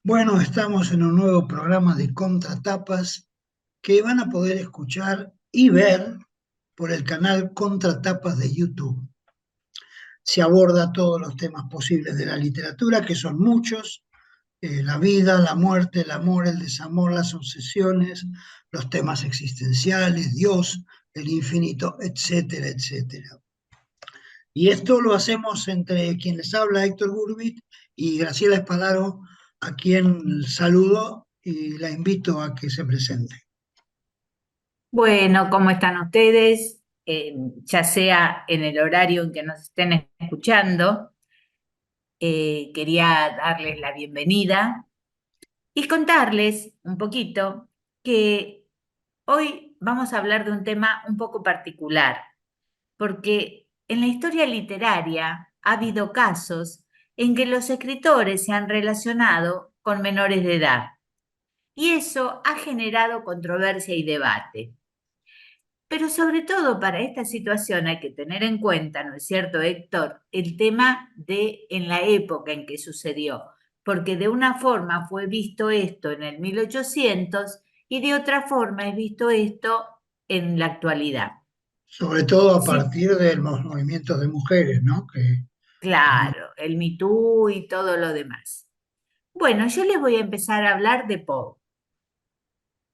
Bueno, estamos en un nuevo programa de Contratapas que van a poder escuchar y ver por el canal Contratapas de YouTube. Se aborda todos los temas posibles de la literatura, que son muchos, la vida, la muerte, el amor, el desamor, las obsesiones, los temas existenciales, Dios, el infinito, etcétera, etcétera. Y esto lo hacemos entre quien les habla, Héctor Gurbit, y Graciela Espadaro, a quien saludo y la invito a que se presente. Bueno, ¿cómo están ustedes? Ya sea en el horario en que nos estén escuchando, quería darles la bienvenida y contarles un poquito que hoy vamos a hablar de un tema un poco particular, porque en la historia literaria ha habido casos en que los escritores se han relacionado con menores de edad y eso ha generado controversia y debate. Pero sobre todo para esta situación hay que tener en cuenta, ¿no es cierto, Héctor?, el tema de en la época en que sucedió, porque de una forma fue visto esto en el 1800 y de otra forma es visto esto en la actualidad. Sobre todo a Sí, partir de los movimientos de mujeres, ¿no? claro, el Me Too y todo lo demás. Bueno, yo les voy a empezar a hablar de Poe.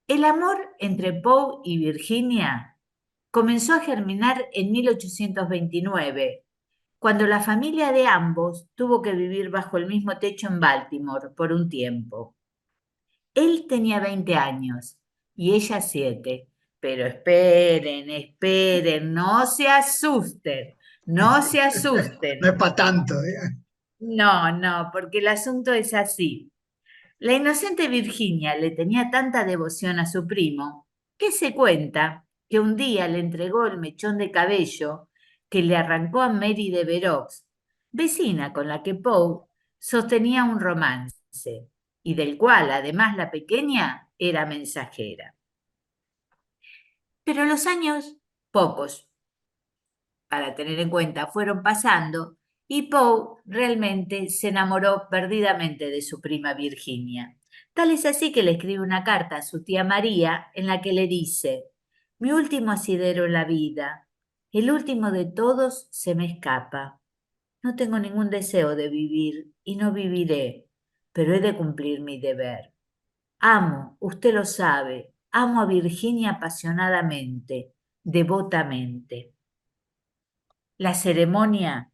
El amor entre Poe y Virginia comenzó a germinar en 1829 cuando la familia de ambos tuvo que vivir bajo el mismo techo en Baltimore por un tiempo. Él tenía 20 años y ella 7. Pero esperen, esperen, no se asusten, no se No es asusten. para tanto, ¿eh? No, no, porque el asunto es así. La inocente Virginia le tenía tanta devoción a su primo que se cuenta que un día le entregó el mechón de cabello que le arrancó a Mary de Verox, vecina con la que Poe sostenía un romance y del cual además la pequeña era mensajera. Pero los años, pocos para tener en cuenta, fueron pasando y Poe realmente se enamoró perdidamente de su prima Virginia. Tal es así que le escribe una carta a su tía María en la que le dice: mi último asidero en la vida, el último de todos se me escapa. No tengo ningún deseo de vivir y no viviré, pero he de cumplir mi deber. Amo, usted lo sabe, amo a Virginia apasionadamente, devotamente. La ceremonia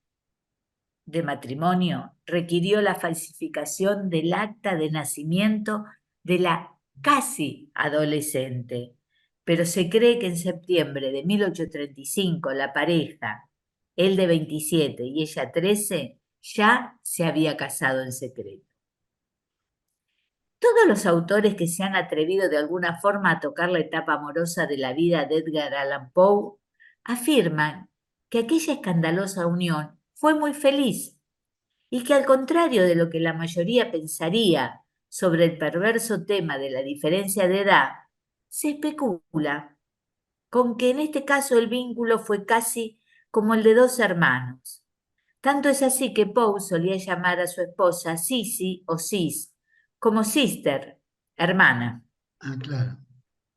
de matrimonio requirió la falsificación del acta de nacimiento de la casi adolescente, pero se cree que en septiembre de 1835 la pareja, él de 27 y ella 13, ya se había casado en secreto. Todos los autores que se han atrevido de alguna forma a tocar la etapa amorosa de la vida de Edgar Allan Poe afirman que aquella escandalosa unión fue muy feliz y que al contrario de lo que la mayoría pensaría sobre el perverso tema de la diferencia de edad, se especula con que en este caso el vínculo fue casi como el de dos hermanos. Tanto es así que Poe solía llamar a su esposa Sissy o Sis, como sister, hermana. Ah, claro.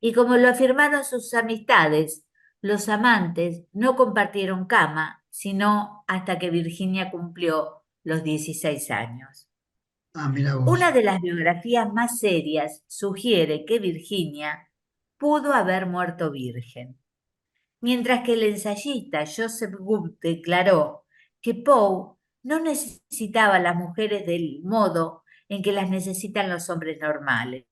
Y como lo afirmaron sus amistades, los amantes no compartieron cama, sino hasta que Virginia cumplió los 16 años. Ah, mira vos. Una de las biografías más serias sugiere que Virginia pudo haber muerto virgen, mientras que el ensayista Joseph Gould declaró que Poe no necesitaba a las mujeres del modo en que las necesitan los hombres normales,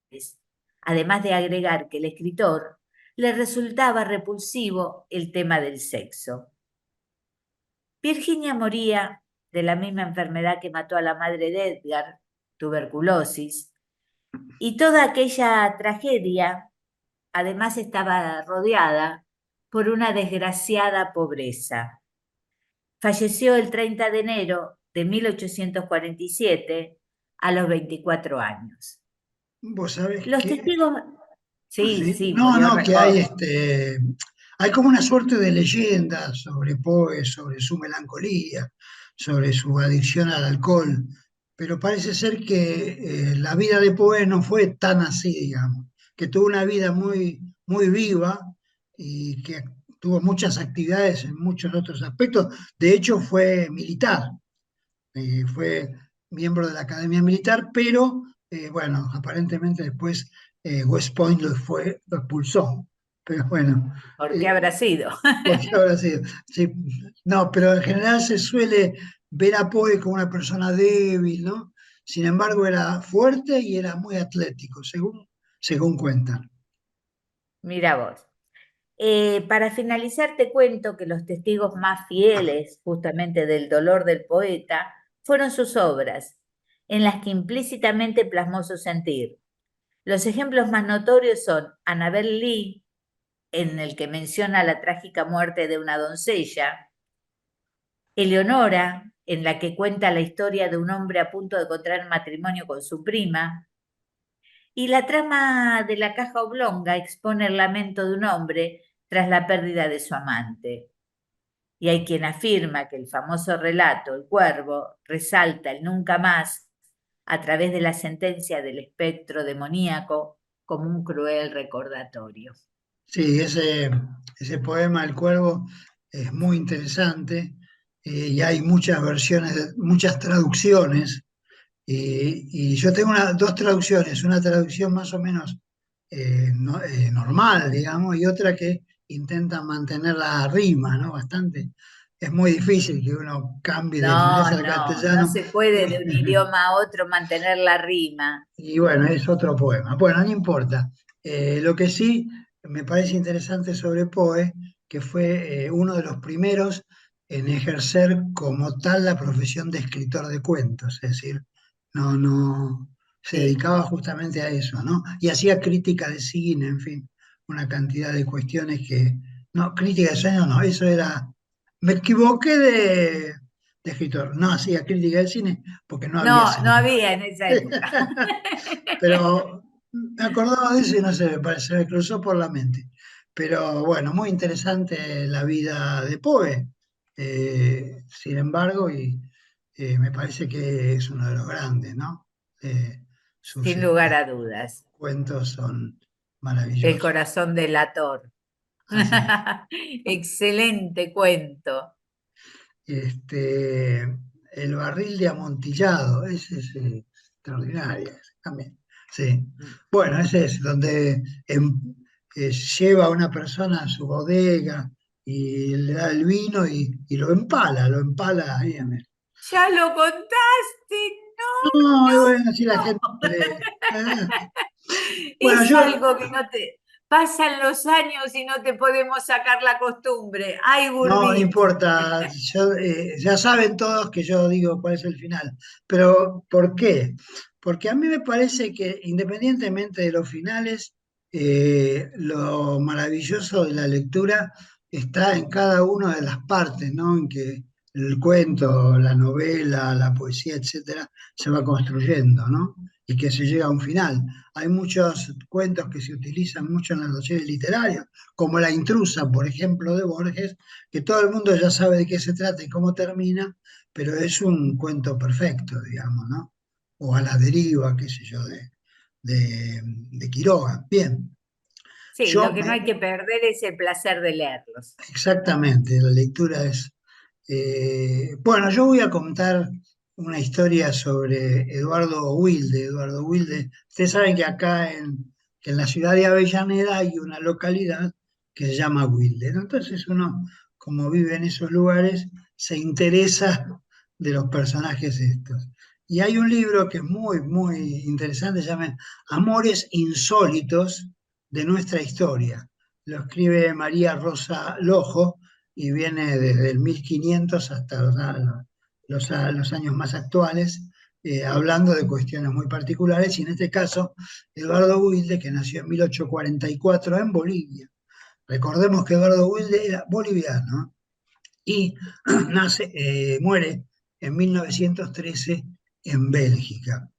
además de agregar que el escritor le resultaba repulsivo el tema del sexo. Virginia moría de la misma enfermedad que mató a la madre de Edgar, tuberculosis, y toda aquella tragedia además estaba rodeada por una desgraciada pobreza. Falleció el 30 de enero de 1847 a los 24 años. Vos sabés Los que, testigos, sí, sí, sí, no, murió. no, que hay hay como una suerte de leyenda sobre Poe, sobre su melancolía, sobre su adicción al alcohol. pero parece ser que la vida de Poe no fue tan así, digamos, que tuvo una vida muy, muy viva y que tuvo muchas actividades en muchos otros aspectos. De hecho, fue militar, fue miembro de la Academia Militar, pero bueno, aparentemente después West Point lo expulsó. Pero bueno, ¿Por qué eh, habrá sido? ¿por qué habrá sido? Sí, no, pero en general se suele ver a Poe como una persona débil, ¿no? Sin embargo, era fuerte y era muy atlético, según cuentan. Mira vos. Para finalizar, te cuento que los testigos más fieles justamente del dolor del poeta fueron sus obras, en las que implícitamente plasmó su sentir. Los ejemplos más notorios son Annabel Lee, en el que menciona la trágica muerte de una doncella, Eleonora, en la que cuenta la historia de un hombre a punto de contraer matrimonio con su prima, y la trama de la caja oblonga expone el lamento de un hombre tras la pérdida de su amante. Y hay quien afirma que el famoso relato, El Cuervo, resalta el nunca más a través de la sentencia del espectro demoníaco como un cruel recordatorio. Sí, ese poema, El Cuervo, es muy interesante y hay muchas versiones, muchas traducciones. Y yo tengo dos traducciones, una traducción más o menos normal, digamos, y otra que intenta mantener la rima, ¿no? Bastante. Es muy difícil que uno cambie del inglés No, al no, no castellano. se puede de un idioma a otro mantener la rima. Y bueno, es otro poema. Bueno, no importa. Lo que sí me parece interesante sobre Poe, que fue uno de los primeros en ejercer como tal la profesión de escritor de cuentos, es decir, no se Sí. dedicaba justamente a eso, ¿no? Y hacía crítica de cine, en fin, una cantidad de cuestiones que, no, crítica de cine no, eso era, me equivoqué de escritor, no hacía crítica del cine porque no había No, no cine. había en esa época. Pero me acordaba de eso y no sé, me parece, me cruzó por la mente. Pero bueno, muy interesante la vida de Poe. Sin embargo, me parece que es uno de los grandes, ¿no? Sus Sin lugar a dudas. cuentos son El maravillosos. corazón delator. Así es. Excelente cuento. Este, el barril de amontillado, ese es extraordinario, ese también. Sí. Bueno, ese es donde lleva a una persona a su bodega y le da el vino y lo empala ahí en el. Ya lo contaste, No, y bueno, así la no, gente. no. Ah. Bueno, Es yo, algo que no te... Pasan los años y no te podemos sacar la costumbre. Ay, no, no Burbit. importa, ya saben todos que yo digo cuál es el final, pero ¿por qué? Porque a mí me parece que independientemente de los finales, lo maravilloso de la lectura está en cada una de las partes, ¿no? En que el cuento, la novela, la poesía, etcétera, se va construyendo, ¿no? Y que se llega a un final. Hay muchos cuentos que se utilizan mucho en los dossiers literarios, como La intrusa, por ejemplo, de Borges, que todo el mundo ya sabe de qué se trata y cómo termina, pero es un cuento perfecto, digamos, ¿no? O A la deriva, qué sé yo, de Quiroga. Bien, Sí, yo lo que no hay que perder es el placer de leerlos. exactamente, la lectura es... bueno, yo voy a contar una historia sobre Eduardo Wilde. Eduardo Wilde, ustedes saben que acá en la ciudad de Avellaneda hay una localidad que se llama Wilde, ¿no? Entonces uno, como vive en esos lugares, se interesa de los personajes estos. Y hay un libro que es muy, muy interesante, se llama Amores Insólitos de nuestra historia. Lo escribe María Rosa Lojo y viene desde el 1500 hasta los años más actuales, hablando de cuestiones muy particulares, y en este caso, Eduardo Wilde, que nació en 1844 en Bolivia. Recordemos que Eduardo Wilde era boliviano y muere en 1913 en Bélgica.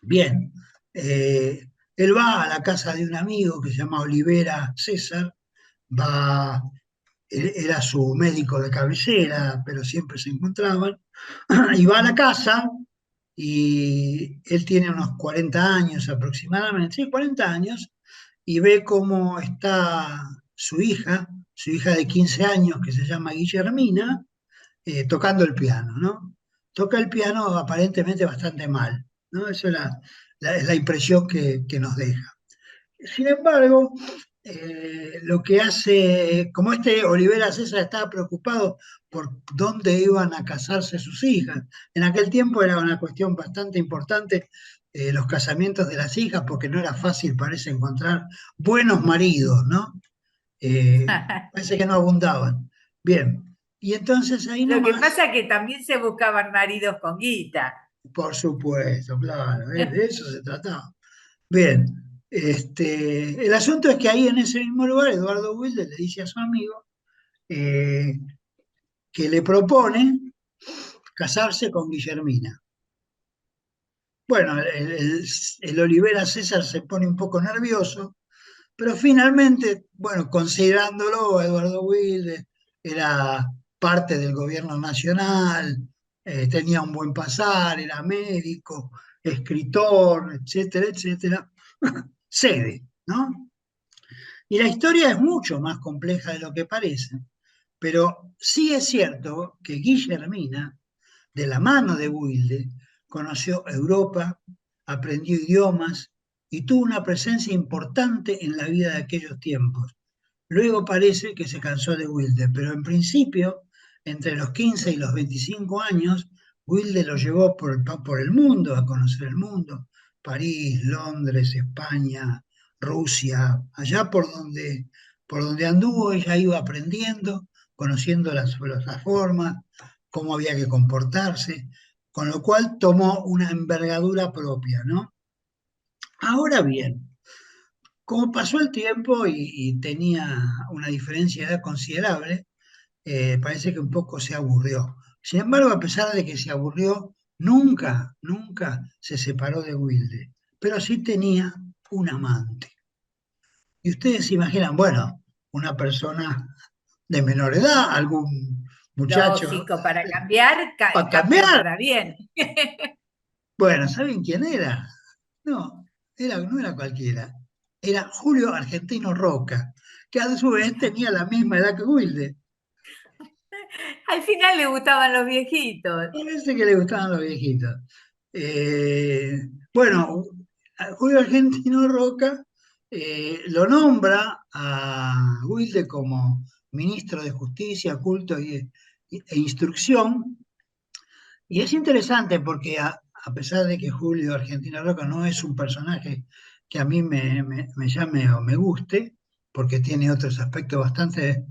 Bien, él va a la casa de un amigo que se llama Olivera César, va era su médico de cabecera, pero siempre se encontraban, y va a la casa y él tiene unos 40 años aproximadamente, sí, 40 años, y ve cómo está su hija de 15 años que se llama Guillermina, tocando el piano, ¿no? Toca el piano aparentemente bastante mal, ¿no? Esa es la impresión que nos deja. Sin embargo, lo que hace, como este Olivera César estaba preocupado por dónde iban a casarse sus hijas, en aquel tiempo era una cuestión bastante importante los casamientos de las hijas, porque no era fácil, parece, encontrar buenos maridos, ¿no? Parece que no abundaban. Bien, y entonces ahí Lo que nomás, pasa es que también se buscaban maridos con guita. por supuesto, claro, de eso se trataba. Bien, el asunto es que ahí en ese mismo lugar Eduardo Wilde le dice a su amigo eh, que le propone casarse con Guillermina. Bueno, el Olivera César se pone un poco nervioso, pero finalmente, bueno, considerándolo, Eduardo Wilde era parte del gobierno nacional, tenía un buen pasar, era médico, escritor, etcétera, etcétera, cede, ¿no? Y la historia es mucho más compleja de lo que parece, pero sí es cierto que Guillermina, de la mano de Wilde, conoció Europa, aprendió idiomas y tuvo una presencia importante en la vida de aquellos tiempos. Luego parece que se cansó de Wilde, pero en principio, entre los 15 y los 25 años, Wilde lo llevó por el mundo, a conocer el mundo, París, Londres, España, Rusia, allá por donde anduvo, ella iba aprendiendo, conociendo las formas, cómo había que comportarse, con lo cual tomó una envergadura propia, ¿no? Ahora bien, como pasó el tiempo y tenía una diferencia de edad considerable, parece que un poco se aburrió. Sin embargo, a pesar de que se aburrió, nunca se separó de Wilde, pero sí tenía un amante. Y ustedes se imaginan, bueno, una persona de menor edad, algún muchacho, Lógico, para cambiar, para cambió cambiar. para bien. Bueno, ¿saben quién era? No, no era cualquiera. Era Julio Argentino Roca, que a su vez tenía la misma edad que Wilde. Al final le gustaban los viejitos. Parece que le gustaban los viejitos. Eh, bueno, a Julio Argentino Roca lo nombra a Wilde como ministro de Justicia, Culto e Instrucción. Y es interesante porque a pesar de que Julio Argentino Roca no es un personaje que a mí me llame o me guste, porque tiene otros aspectos bastante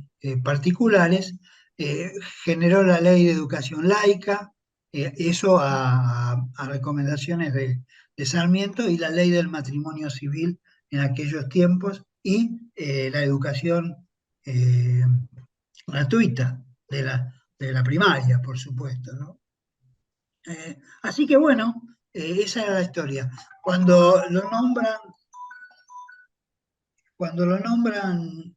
particulares, eh, generó la ley de educación laica, eso a recomendaciones de Sarmiento, y la ley del matrimonio civil en aquellos tiempos, y la educación eh, gratuita de la primaria, por supuesto, ¿no? Así que bueno, esa era la historia. Cuando lo nombran, cuando lo nombran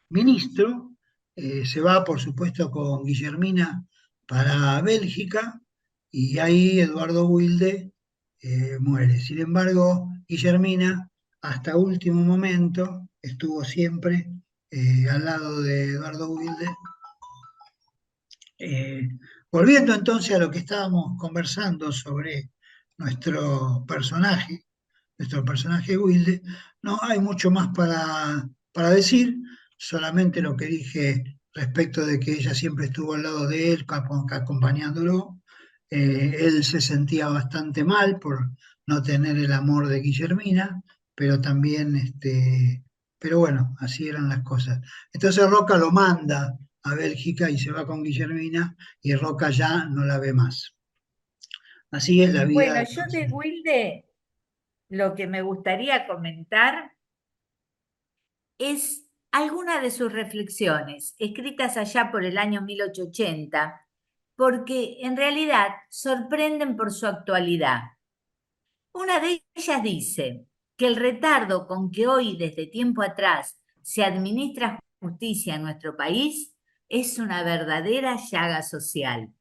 ministro, se va por supuesto con Guillermina para Bélgica y ahí Eduardo Wilde muere. Sin embargo, Guillermina hasta último momento estuvo siempre al lado de Eduardo Wilde. Eh, Volviendo entonces a lo que estábamos conversando sobre nuestro nuestro personaje Wilde, no hay mucho más para decir, solamente lo que dije respecto de que ella siempre estuvo al lado de él, acompañándolo. Él se sentía bastante mal por no tener el amor de Guillermina, pero también, pero bueno, así eran las cosas. Entonces Roca lo manda a Bélgica y se va con Guillermina y Roca ya no la ve más. Así es la vida Bueno, del yo de personaje. Wilde lo que me gustaría comentar es alguna de sus reflexiones, escritas allá por el año 1880, porque en realidad sorprenden por su actualidad. Una de ellas dice que el retardo con que hoy, desde tiempo atrás, se administra justicia en nuestro país es una verdadera llaga social.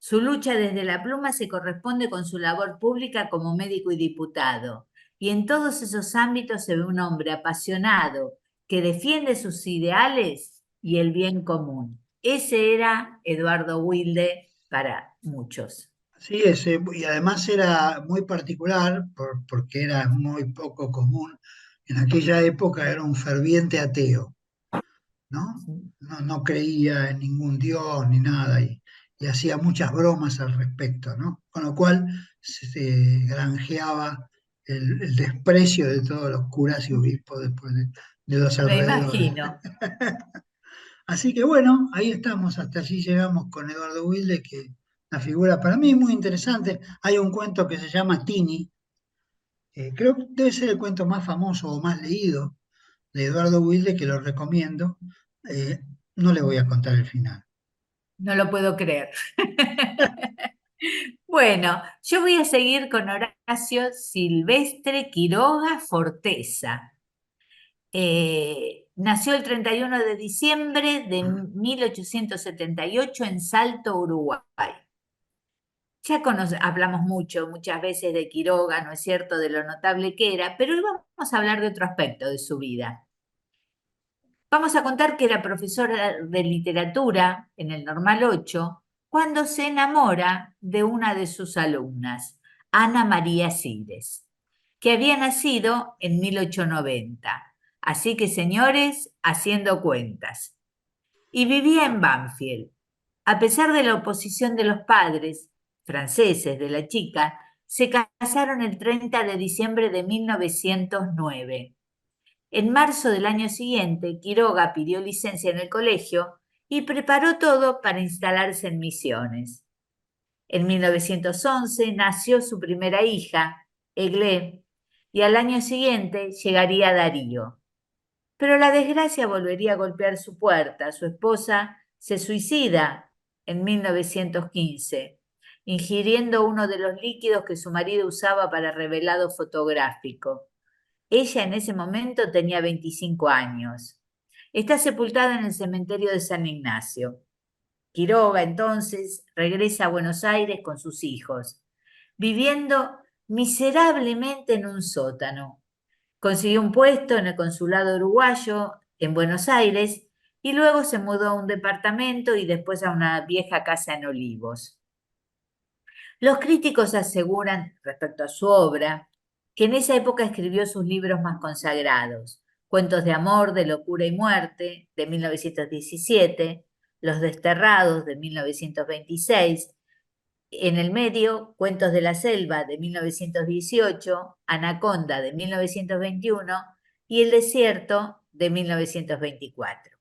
Su lucha desde la pluma se corresponde con su labor pública como médico y diputado. Y en todos esos ámbitos se ve un hombre apasionado que defiende sus ideales y el bien común. Ese era Eduardo Wilde para muchos. Sí, y además era muy particular porque era muy poco común. En aquella época era un ferviente ateo, ¿no? No creía en ningún dios ni nada y hacía muchas bromas al respecto, ¿no? Con lo cual se granjeaba el desprecio de todos los curas y obispos después de los Me alrededores. imagino. Así que bueno, ahí estamos, hasta allí llegamos con Eduardo Wilde, que una figura para mí muy interesante. Hay un cuento que se llama Tini, creo que debe ser el cuento más famoso o más leído de Eduardo Wilde, que lo recomiendo. Eh, no le voy a contar el final. No lo puedo creer. Bueno, yo voy a seguir con Horacio Silvestre Quiroga Forteza. Nació el 31 de diciembre de 1878 en Salto, Uruguay. Ya hablamos muchas veces de Quiroga, ¿no es cierto?, de lo notable que era, pero hoy vamos a hablar de otro aspecto de su vida. Vamos a contar que era profesora de literatura en el Normal 8 cuando se enamora de una de sus alumnas, Ana María Cires, que había nacido en 1890. Así que, señores, haciendo cuentas. Y vivía en Banfield. A pesar de la oposición de los padres franceses de la chica, se casaron el 30 de diciembre de 1909. En marzo del año siguiente, Quiroga pidió licencia en el colegio y preparó todo para instalarse en Misiones. En 1911 nació su primera hija, Eglé, y al año siguiente llegaría Darío. Pero la desgracia volvería a golpear su puerta. Su esposa se suicida en 1915, ingiriendo uno de los líquidos que su marido usaba para revelado fotográfico. Ella en ese momento tenía 25 años. Está sepultada en el cementerio de San Ignacio. Quiroga entonces regresa a Buenos Aires con sus hijos, viviendo miserablemente en un sótano. Consiguió un puesto en el consulado uruguayo en Buenos Aires y luego se mudó a un departamento y después a una vieja casa en Olivos. Los críticos aseguran, respecto a su obra, que en esa época escribió sus libros más consagrados, Cuentos de amor, de locura y muerte, de 1917, Los desterrados, de 1926, en el medio, Cuentos de la selva, de 1918, Anaconda, de 1921, y El desierto, de 1924.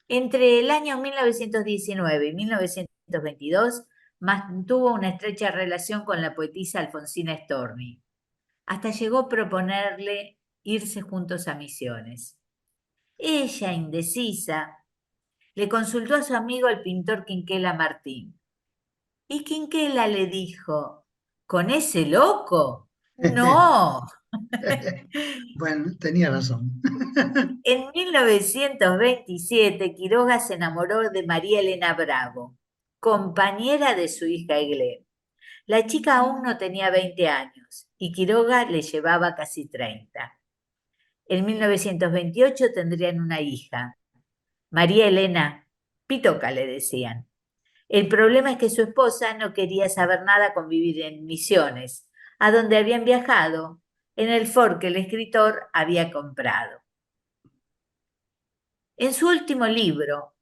Entre el año 1919 y 1922 mantuvo una estrecha relación con la poetisa Alfonsina Storni. Hasta llegó a proponerle irse juntos a Misiones. Ella, indecisa, le consultó a su amigo el pintor Quinquela Martín. Y Quinquela le dijo, ¿con ese loco? No. Bueno, tenía razón. En 1927, Quiroga se enamoró de María Elena Bravo, compañera de su hija Eglé. La chica aún no tenía 20 años y Quiroga le llevaba casi 30. En 1928 tendrían una hija, María Elena, Pitoca le decían. El problema es que su esposa no quería saber nada con vivir en Misiones, a donde habían viajado en el Ford que el escritor había comprado. En su último libro,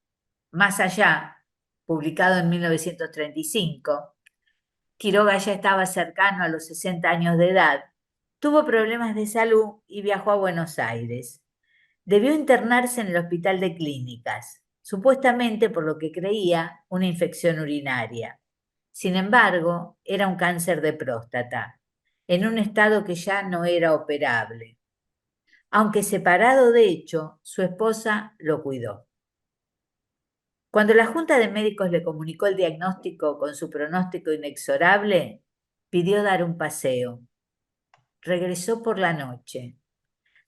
Más allá, publicado en 1935, Quiroga ya estaba cercano a los 60 años de edad, tuvo problemas de salud y viajó a Buenos Aires. Debió internarse en el Hospital de Clínicas, supuestamente por lo que creía una infección urinaria. Sin embargo, era un cáncer de próstata, en un estado que ya no era operable. Aunque separado de hecho, su esposa lo cuidó. Cuando la Junta de Médicos le comunicó el diagnóstico con su pronóstico inexorable, pidió dar un paseo. Regresó por la noche.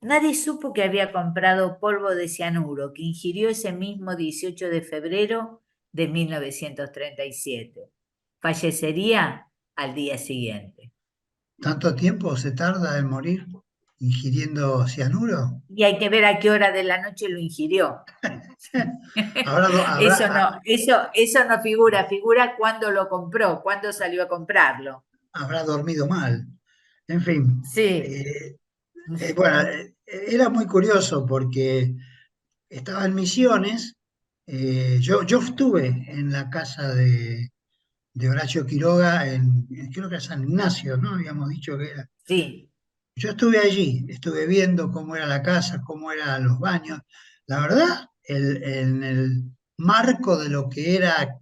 Nadie supo que había comprado polvo de cianuro que ingirió ese mismo 18 de febrero de 1937. fallecería al día siguiente. ¿Tanto tiempo se tarda en morir ingiriendo cianuro? Y hay que ver a qué hora de la noche lo ingirió. Habrá, Eso no, eso no figura, figura cuándo lo compró, cuándo salió a comprarlo. habrá dormido mal. En fin, Sí, eh, bueno, era muy curioso porque estaba en Misiones. Yo estuve en la casa de Horacio Quiroga, creo que era San Ignacio, ¿no? Habíamos dicho que era. sí, Yo estuve allí, estuve viendo cómo era la casa, cómo eran los baños. La verdad, en el marco de lo que era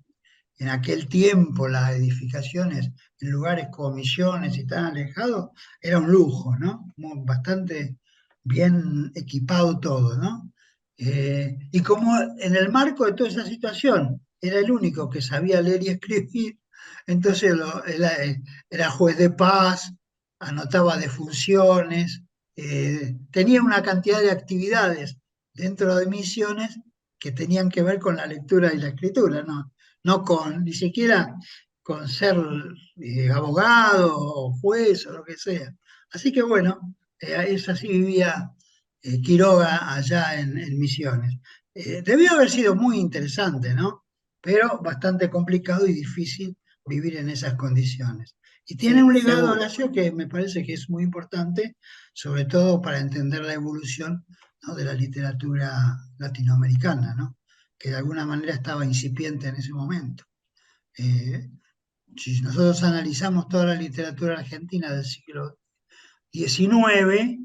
en aquel tiempo las edificaciones en lugares como Misiones y tan alejados, era un lujo, ¿no? Bastante bien equipado todo, ¿no? Y como en el marco de toda esa situación era el único que sabía leer y escribir, entonces era juez de paz, anotaba defunciones, tenía una cantidad de actividades dentro de Misiones que tenían que ver con la lectura y la escritura, ¿no? No con, ni siquiera con ser abogado o juez o lo que sea. Así que bueno, es así vivía Quiroga allá en Misiones. Debió haber sido muy interesante, ¿no? Pero bastante complicado y difícil vivir en esas condiciones. Y tiene un sí, legado, seguro. Horacio, que me parece que es muy importante, sobre todo para entender la evolución, ¿no?, de la literatura latinoamericana, ¿no?, que de alguna manera estaba incipiente en ese momento. Eh, si nosotros analizamos toda la literatura argentina del siglo XIX,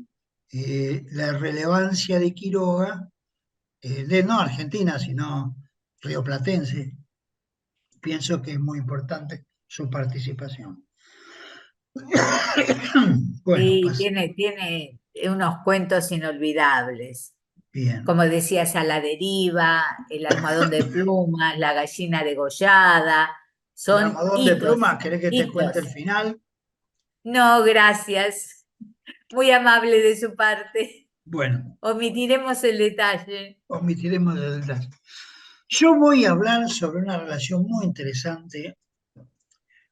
la relevancia de Quiroga, de no Argentina, sino rioplatense, pienso que es muy importante su participación. Bueno, Sí, tiene unos cuentos inolvidables. bien. Como decías, A la deriva, El almohadón de plumas, La gallina degollada, El son almohadón de hitos, pluma, ¿querés que te cuente el hitos. final? No, gracias. Muy amable de su parte. Bueno, Omitiremos el detalle. omitiremos el detalle. Yo voy a hablar sobre una relación muy interesante.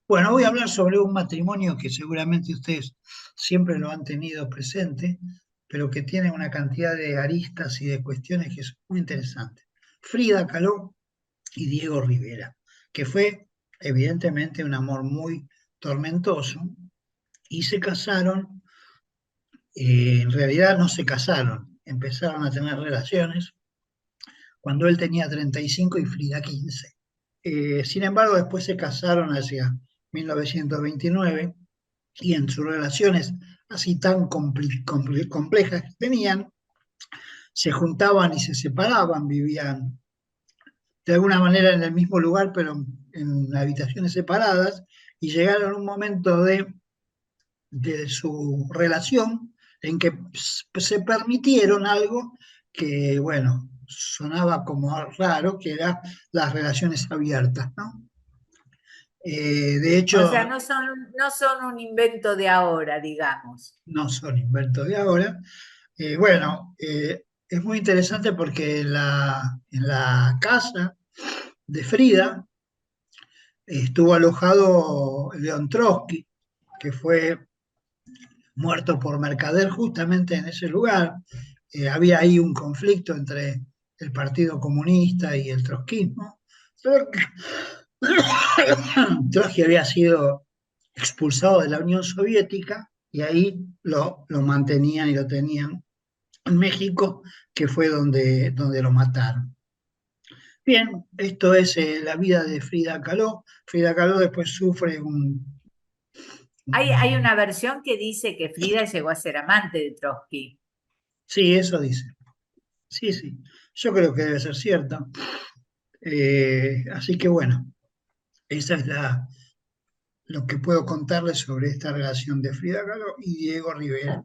Bueno, voy a hablar sobre un matrimonio que seguramente ustedes siempre lo han tenido presente, pero que tiene una cantidad de aristas y de cuestiones que son muy interesantes. Frida Kahlo y Diego Rivera, que fue evidentemente un amor muy tormentoso, y se casaron. En realidad no se casaron, empezaron a tener relaciones cuando él tenía 35 y Frida 15. Sin embargo, después se casaron hacia 1929, y en sus relaciones así tan complejas que tenían, se juntaban y se separaban, vivían de alguna manera en el mismo lugar, pero en habitaciones separadas, y llegaron a un momento de su relación en que se permitieron algo que, bueno, sonaba como raro, que eran las relaciones abiertas, ¿no? De O hecho, sea, no son un invento de ahora, digamos. no son inventos de ahora. Bueno, es muy interesante porque en la casa de Frida estuvo alojado León Trotsky, que fue muerto por Mercader justamente en ese lugar. Había ahí un conflicto entre el Partido Comunista y el trotskismo. Trotsky había sido expulsado de la Unión Soviética y ahí lo mantenían y lo tenían en México, que fue donde lo mataron. Bien, esto es la vida de Frida Kahlo. Frida Kahlo después sufre Hay un- una versión que dice que Frida llegó a ser amante de Trotsky. Sí, eso dice. Sí, sí. Yo creo que debe ser cierto. Así que bueno, esa es lo que puedo contarles sobre esta relación de Frida Kahlo y Diego Rivera.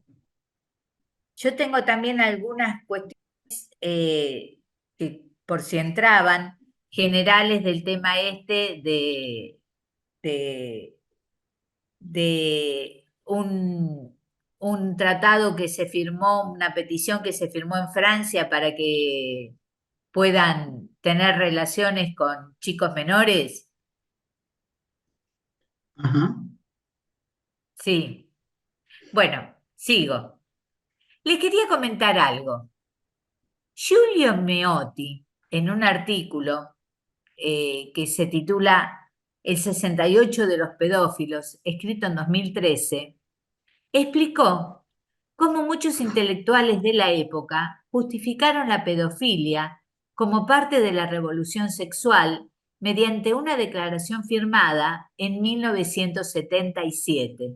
Yo tengo también algunas cuestiones que por si entraban, generales del tema este de, de un tratado que se firmó, una petición que se firmó en Francia para que puedan tener relaciones con chicos menores. Ajá. Sí. Bueno, sigo. Le quería comentar algo. Giulio Meotti, en un artículo que se titula El 68 de los pedófilos, escrito en 2013, explicó cómo muchos intelectuales de la época justificaron la pedofilia como parte de la revolución sexual mediante una declaración firmada en 1977.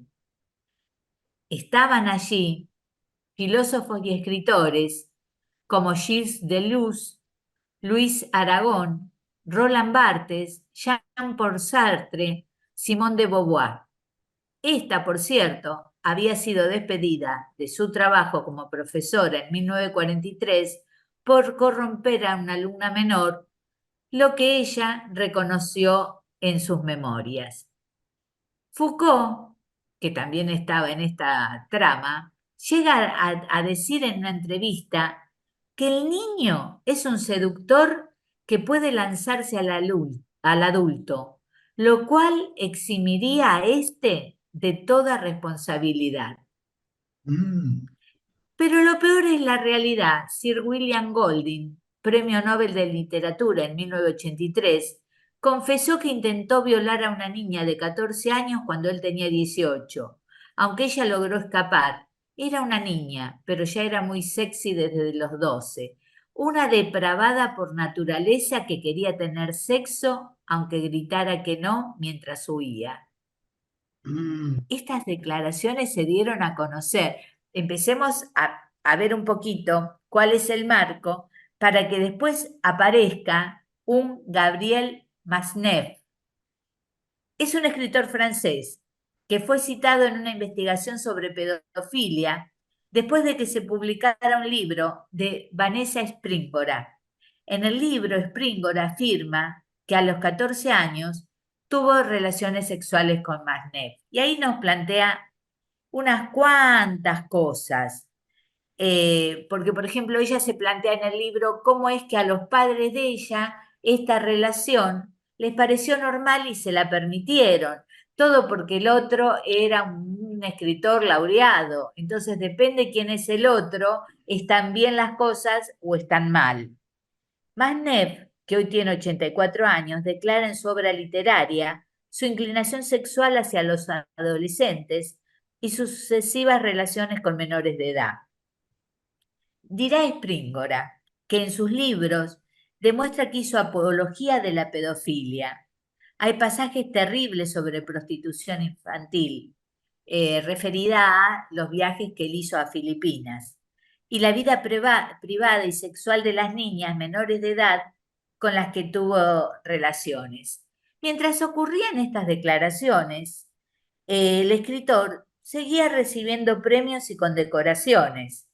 Estaban allí filósofos y escritores como Gilles Deleuze, Luis Aragón, Roland Barthes, Jean-Paul Sartre, Simone de Beauvoir. Esta, por cierto, había sido despedida de su trabajo como profesora en 1943 por corromper a una alumna menor, lo que ella reconoció en sus memorias. Foucault, que también estaba en esta trama, llega a decir en una entrevista que el niño es un seductor que puede lanzarse al adulto, lo cual eximiría a éste de toda responsabilidad. Mm, Pero lo peor es la realidad. Sir William Golding, Premio Nobel de Literatura en 1983, confesó que intentó violar a una niña de 14 años cuando él tenía 18, aunque ella logró escapar. Era una niña, pero ya era muy sexy desde los 12. Una depravada por naturaleza que quería tener sexo, aunque gritara que no mientras huía. mm. Estas declaraciones se dieron a conocer. Empecemos a ver un poquito cuál es el marco para que después aparezca un Gabriel Masnev. Es un escritor francés que fue citado en una investigación sobre pedofilia después de que se publicara un libro de Vanessa Springora. En el libro, Springora afirma que a los 14 años tuvo relaciones sexuales con Masnev. Y ahí nos plantea unas cuantas cosas. Porque, por ejemplo, ella se plantea en el libro cómo es que a los padres de ella esta relación les pareció normal y se la permitieron. Todo porque el otro era un escritor laureado. Entonces, depende quién es el otro, están bien las cosas o están mal. Masnev, que hoy tiene 84 años, declara en su obra literaria su inclinación sexual hacia los adolescentes y sus sucesivas relaciones con menores de edad. Dirá Springora que en sus libros demuestra que hizo apología de la pedofilia. Hay pasajes terribles sobre prostitución infantil, referida a los viajes que él hizo a Filipinas, y la vida privada y sexual de las niñas menores de edad con las que tuvo relaciones. Mientras ocurrían estas declaraciones, el escritor seguía recibiendo premios y condecoraciones.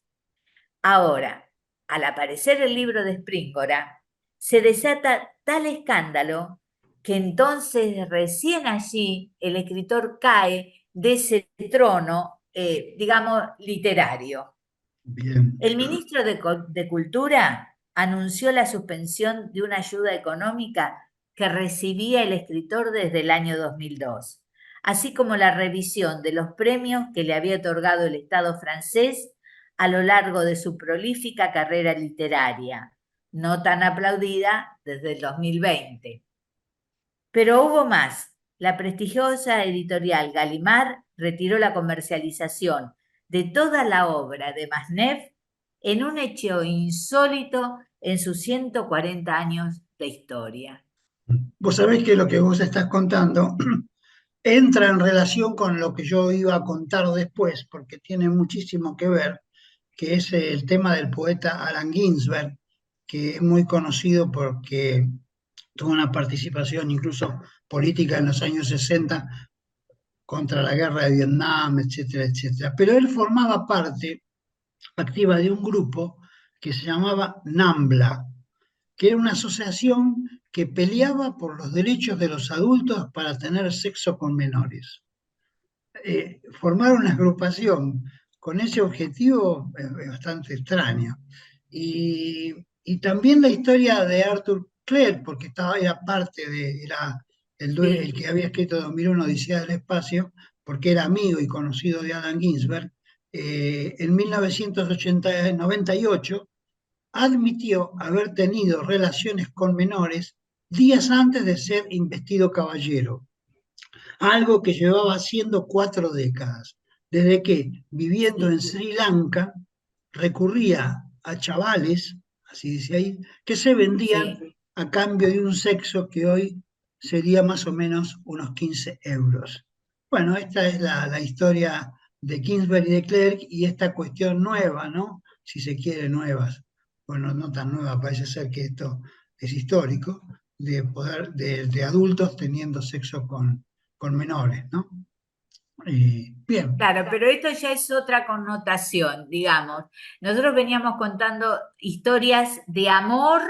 Ahora, al aparecer el libro de Springora, se desata tal escándalo que entonces recién allí el escritor cae de ese trono, digamos, literario. Bien. El ministro de Cultura anunció la suspensión de una ayuda económica que recibía el escritor desde el año 2002, así como la revisión de los premios que le había otorgado el Estado francés a lo largo de su prolífica carrera literaria, no tan aplaudida desde el 2020. Pero hubo más. La prestigiosa editorial Gallimard retiró la comercialización de toda la obra de Masnev en un hecho insólito en sus 140 años de historia. Vos sabés que lo que vos estás contando entra en relación con lo que yo iba a contar después, porque tiene muchísimo que ver, que es el tema del poeta Allen Ginsberg, que es muy conocido porque tuvo una participación incluso política en los años 60 contra la guerra de Vietnam, etcétera, etcétera. Pero él formaba parte activa de un grupo que se llamaba NAMBLA, que era una asociación que peleaba por los derechos de los adultos para tener sexo con menores. Formar una agrupación con ese objetivo es bastante extraño. Y también la historia de Arthur Clarke, porque era parte de, el que había escrito 2001 Odisea del Espacio, porque era amigo y conocido de Allen Ginsberg, en 1998 admitió haber tenido relaciones con menores días antes de ser investido caballero, algo que llevaba haciendo 4 décadas, desde que, viviendo Sí, en Sri Lanka, recurría a chavales, así dice ahí, que se vendían sí. a cambio de un sexo que hoy sería más o menos unos 15 euros. Bueno, esta es la historia de Kingsbury y de Clerk y esta cuestión nueva, ¿no? Si se quiere, nuevas. Bueno, no tan nueva, parece ser que esto es histórico, de poder, de adultos teniendo sexo con menores, ¿no? Bien, Claro, pero esto ya es otra connotación, digamos. Nosotros veníamos contando historias de amor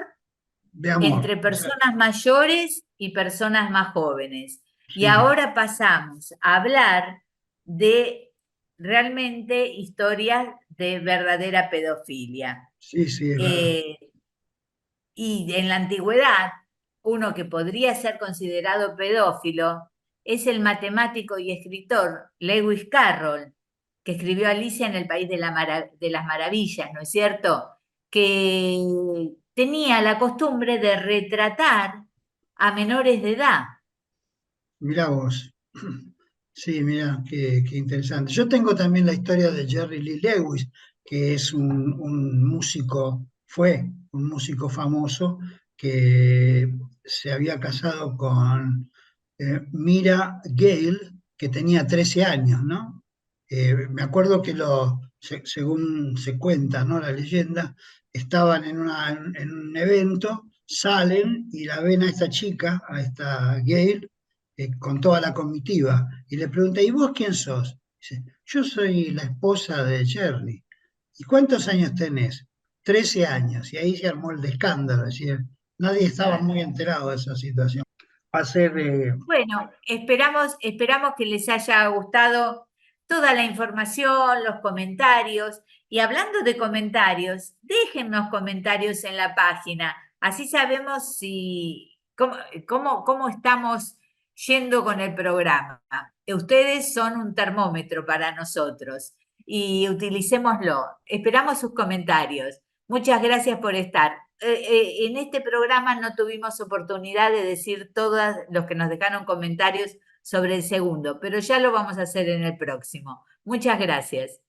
de amor, entre exacto. personas mayores y personas más jóvenes. Y Sí, ahora pasamos a hablar de realmente historias de verdadera pedofilia. sí, sí, es verdad. Eh, y en la antigüedad, uno que podría ser considerado pedófilo es el matemático y escritor Lewis Carroll, que escribió Alicia en el País de, de las Maravillas, ¿no es cierto? Que tenía la costumbre de retratar a menores de edad. Mirá vos. Sí, mirá, qué interesante. Yo tengo también la historia de Jerry Lee Lewis, que es un músico, fue un músico famoso que se había casado con Mira Gale, que tenía 13 años, ¿no? Me acuerdo que según se cuenta, ¿no? La leyenda, estaban en un evento, salen y la ven a esta chica, a esta Gale, con toda la comitiva, y le pregunta, ¿y vos quién sos? Dice, yo soy la esposa de Jerry. ¿Y cuántos años tenés? 13 años. Y ahí se armó el escándalo, es decir, nadie estaba muy enterado de esa situación. Va a ser, Bueno, esperamos que les haya gustado toda la información, los comentarios. Y hablando de comentarios, déjennos comentarios en la página. Así sabemos cómo estamos yendo con el programa. Ustedes son un termómetro para nosotros y utilicémoslo. Esperamos sus comentarios. Muchas gracias por estar. En este programa no tuvimos oportunidad de decir todos los que nos dejaron comentarios sobre el segundo, pero ya lo vamos a hacer en el próximo. Muchas gracias.